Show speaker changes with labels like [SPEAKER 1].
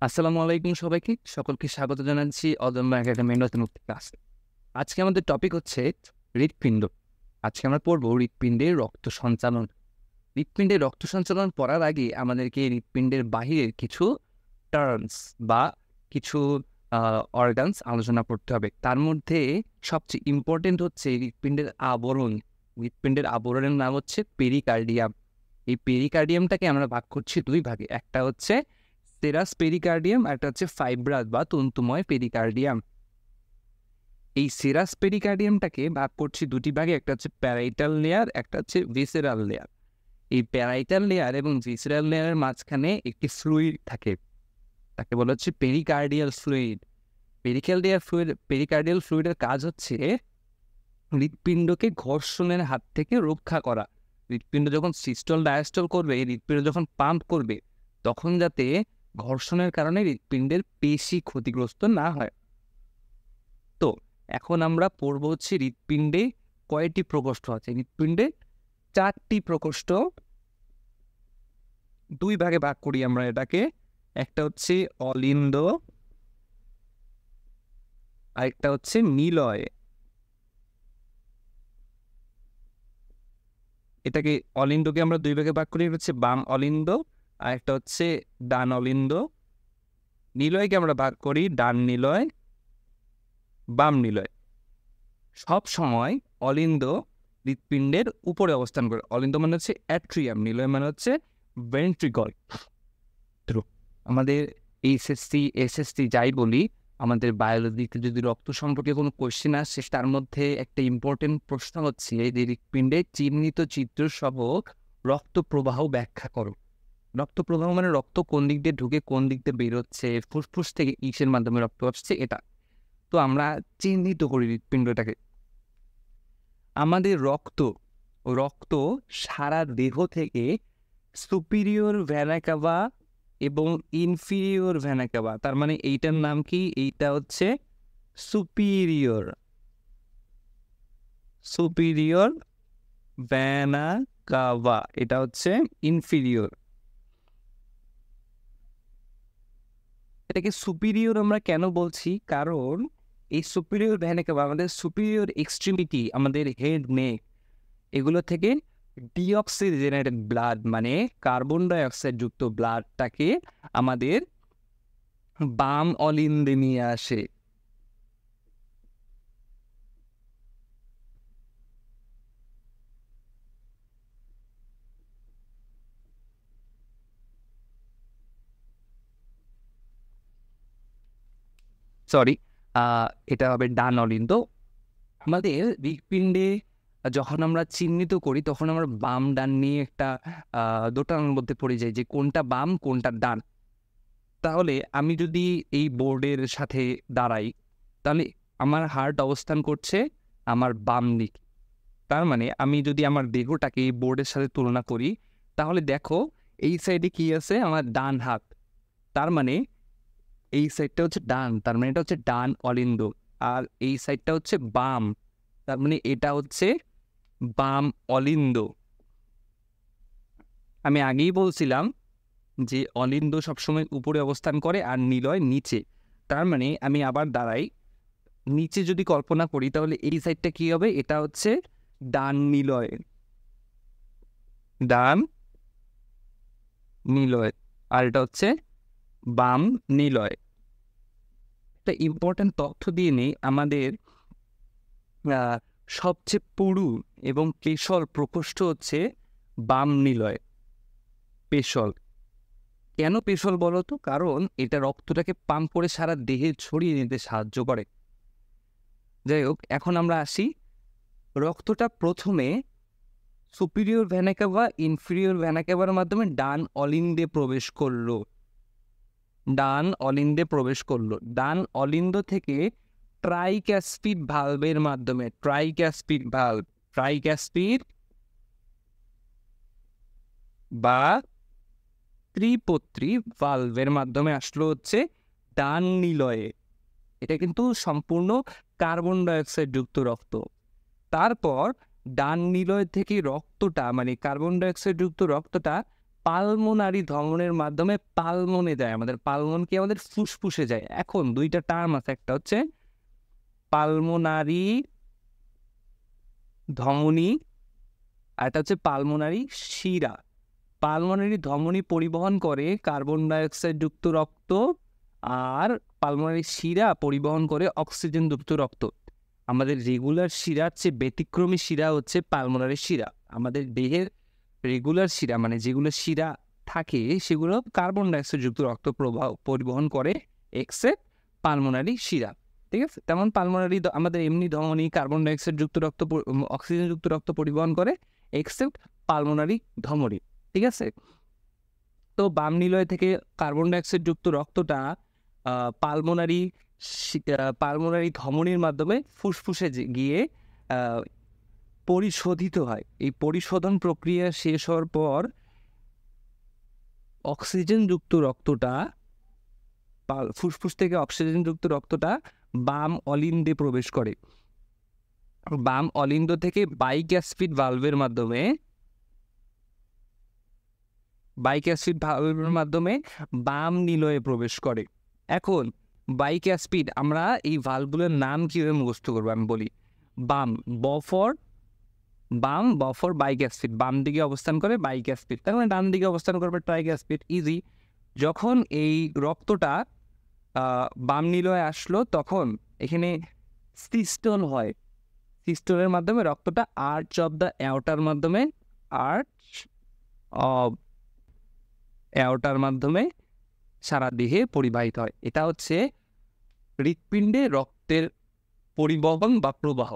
[SPEAKER 1] আসসালামু আলাইকুম সবাইকে। সকলকে স্বাগত জানাচ্ছি অদম্য একাডেমির নতুন একটি ক্লাসে। আজকে আমাদের টপিক হচ্ছে হৃৎপিণ্ড। আজকে আমরা পড়ব হৃৎপিণ্ডের রক্ত সঞ্চালন। হৃৎপিণ্ডের রক্ত সঞ্চালন পড়ার আগে আমাদেরকে হৃৎপিণ্ডের বাহিরের কিছু টার্মস বা কিছু অর্গানস আলোচনা করতে হবে। তার মধ্যে সবচেয়ে ইম্পর্টেন্ট হচ্ছে হৃৎপিণ্ডের আবরণ। হৃৎপিণ্ডের আবরণের নাম হচ্ছে পেরিকার্ডিয়াম। এই পেরিকার্ডিয়ামটাকে আমরা ভাগ করছি দুই ভাগে। একটা হচ্ছে সেরাস পেরিকার্ডিয়াম আর একটা হচ্ছে ফাইব্রাস বা তন্তুময় পেরিকার্ডিয়াম। এই সেরাস পেরিকার্ডিয়ামটাকে ভাগ করছি দুটি ভাগে, একটা হচ্ছে প্যারাইটাল লেয়ার, একটা হচ্ছে ভিসেরাল লেয়ার। এই প্যারাইটাল লেয়ার এবং ভিসেরাল লেয়ারের মাঝখানে একটি ফ্লুইড থাকে, তাকে বলা হচ্ছে পেরিকার্ডিয়াল ফ্লুইড। পেরিকার্ডিয়াল ফ্লুইডের কাজ হচ্ছে হৃৎপিণ্ডকে ঘর্ষণের হাত থেকে রক্ষা করা। হৃৎপিণ্ড যখন সিস্টল ডায়াস্টল করবে, হৃৎপিণ্ড যখন পাম্প করবে, তখন যাতে ঘর্ষণের কারণে হৃৎপিণ্ডের পেশি ক্ষতিগ্রস্ত না হয়। তো এখন আমরা পড়ব হচ্ছে হৃৎপিণ্ডে কয়টি প্রকোষ্ঠ আছে। হৃৎপিণ্ডে 4টি প্রকোষ্ঠ, দুই ভাগে ভাগ করি আমরা এটাকে। একটা হচ্ছে অলিন্দ, আরেকটা হচ্ছে নিলয়। এটাকে অলিন্দকে আমরা দুই ভাগে ভাগ করি, হচ্ছে বাম অলিন্দ আর একটা হচ্ছে ডান অলিন্দ। নিলয়কে আমরা ভাগ করি ডান নিলয়, বাম নিলয়। সব সময় অলিন্দ হৃৎপিণ্ডের উপরে অবস্থান করে। অলিন্দ মানে হচ্ছে অ্যাট্রিয়াম, নিলয় মানে হচ্ছে ভেন্ট্রিকল। আমাদের এইচএসসি এসএসসি যাই বলি, আমাদের বায়োলজিতে যদি রক্ত সম্পর্কে কোনো কোয়েশ্চেন আসে, তার মধ্যে একটা ইম্পর্টেন্ট প্রশ্ন হচ্ছে যে হৃৎপিণ্ডে চিহ্নিত চিত্র সহ রক্ত প্রবাহ ব্যাখ্যা করো। রক্ত প্রবাহ মানে রক্ত কোন দিক দিয়ে ঢুকে কোন দিক দিয়ে বেরোচ্ছে, ফুসফুস থেকে ইসের মাধ্যমে রক্ত আসছে, এটা। তো আমরা চিহ্নিত করি হৃৎপিণ্ডটাকে। আমাদের রক্ত সারা দেহ থেকে সুপিরিয়র ভেনা কাভা এবং ইনফিরিয়র ভেনা কাভা, তার মানে এইটার নাম কি? এইটা হচ্ছে সুপিরিয়র ভেনা কাভা, এটা হচ্ছে ইনফিরিয়র। এটাকে সুপিরিয়র আমরা কেন বলছি? কারণ এই সুপিরিয়র ভেনা কাভা, আমাদের সুপিরিয়র এক্সট্রিমিটি, আমাদের হেড, নেক, এগুলো থেকে ডিঅক্সিজেনেটেড ব্লাড মানে কার্বন ডাইঅক্সাইড যুক্ত ব্লাডটাকে আমাদের বাম অলিন্দে নিয়ে আসে। সরি, এটা হবে ডান অলিন্দ। আমাদের হৃৎপিণ্ডে যখন আমরা চিহ্নিত করি, তখন আমরা বাম ডান নিয়ে একটা দোটানার মধ্যে পড়ে যাই যে কোনটা বাম কোনটা ডান। তাহলে আমি যদি এই বোর্ডের সাথে দাঁড়াই, তাহলে আমার হার্ট অবস্থান করছে আমার বাম দিক। তার মানে আমি যদি আমার দেহটাকে এই বোর্ডের সাথে তুলনা করি, তাহলে দেখো এই সাইডে কি আছে? আমার ডান হাত। তার মানে এই সাইডটা হচ্ছে ডান, তার মানে এটা হচ্ছে ডান অলিন্দ। আর এই সাইডটা হচ্ছে বাম, তার মানে এটা হচ্ছে বাম অলিন্দ। আমি আগেই বলছিলাম যে অলিন্দ সবসময় উপরে অবস্থান করে আর নিলয় নিচে। তার মানে আমি আবার দাঁড়াই, নিচে যদি কল্পনা করি, তাহলে এই সাইডটা কি হবে? এটা হচ্ছে ডান নিলয়, ডান নিলয়, আর এটা হচ্ছে বাম নিলয়। একটা ইম্পর্টেন্ট তথ্য দিয়ে নেই, আমাদের সবচেয়ে পুরু এবং পেশল প্রকোষ্ঠ হচ্ছে বাম নিলয়। পেশল কেন পেশল বলো তো? কারণ এটা রক্তটাকে পাম্প করে সারা দেহে ছড়িয়ে নিতে সাহায্য করে। যাই হোক, এখন আমরা আসি, রক্তটা প্রথমে superior vena CAVA inferior vena cover মাধ্যমে ডান অলিন্দে প্রবেশ করলো। ডান অলিন্দ থেকে ট্রাইক্যাসপিড ভালভের মাধ্যমে, ট্রাইক্যাসপিড বা ত্রিপত্রী ভালভের মাধ্যমে আসলো হচ্ছে ডান নিলয়ে। এটা কিন্তু সম্পূর্ণ কার্বন ডাইঅক্সাইড যুক্ত রক্ত। তারপর ডান নিলয় থেকে রক্তটা, মানে কার্বন ডাইঅক্সাইড যুক্ত রক্তটা পালমোনারি ধমনের মাধ্যমে পালমনে যায়, আমাদের পালমন কি আমাদের ফুসফুসে যায়। এখন দুইটা টার্ম আছে, একটা হচ্ছে পালমোনারি ধমনী আর একটা হচ্ছে পালমোনারি শিরা। পালমোনারি ধমনী পরিবহন করে কার্বন ডাইঅক্সাইড যুক্ত রক্ত, আর পালমোনারি শিরা পরিবহন করে অক্সিজেন যুক্ত রক্ত। আমাদের রেগুলার শিরার চেয়ে ব্যতিক্রমী শিরা হচ্ছে পালমোনারি শিরা। আমাদের দেহের রেগুলার শিরা মানে যেগুলো শিরা থাকে সেগুলো কার্বন ডাইঅক্সাইড যুক্ত রক্ত পরিবহন করে, এক্সেপ্ট পালমোনারি শিরা। ঠিক আছে, তেমন পালমোনারি আমাদের এমনি ধমনী কার্বন ডাইঅক্সাইড যুক্ত রক্ত অক্সিজেন যুক্ত রক্ত পরিবহন করে, এক্সেপ্ট পালমোনারি ধমনী। ঠিক আছে, তো বাম নিলয় থেকে কার্বন ডাইঅক্সাইড যুক্ত রক্তটা পালমোনারি ধমনীর মাধ্যমে ফুসফুসে গিয়ে পরিশোধিত হয়। এই পরিশোধন প্রক্রিয়া শেষ হওয়ার পর অক্সিজেন যুক্ত রক্তটা ফুসফুস থেকে অক্সিজেন যুক্ত রক্তটা বাম অলিন্দে প্রবেশ করে। বাম অলিন্দ থেকে বাইক্যাসপিড ভালভের মাধ্যমে বাম নিলয়ে প্রবেশ করে। এখন বাইক্যাসপিড, আমরা এই ভালভগুলোর নাম কিভাবে মুখস্থ করবো আমি বলি। বাম বফর বাইক্যাসপিড, বাম দিকে অবস্থান করে বাইক্যাসপিড, তার মানে ডান দিকে অবস্থান করবে ট্রাইক্যাসপিড। ইজি। যখন এই রক্তটা বাম নিলয়ে আসলো তখন এখানে সিস্টোল হয়। সিস্টোলের মাধ্যমে রক্তটা আর্চ অফ দ্য অ্যাওর্টার মাধ্যমে সারা দেহে পরিবাহিত হয়। এটা হচ্ছে হৃৎপিণ্ডে রক্তের পরিবহন বা প্রবাহ।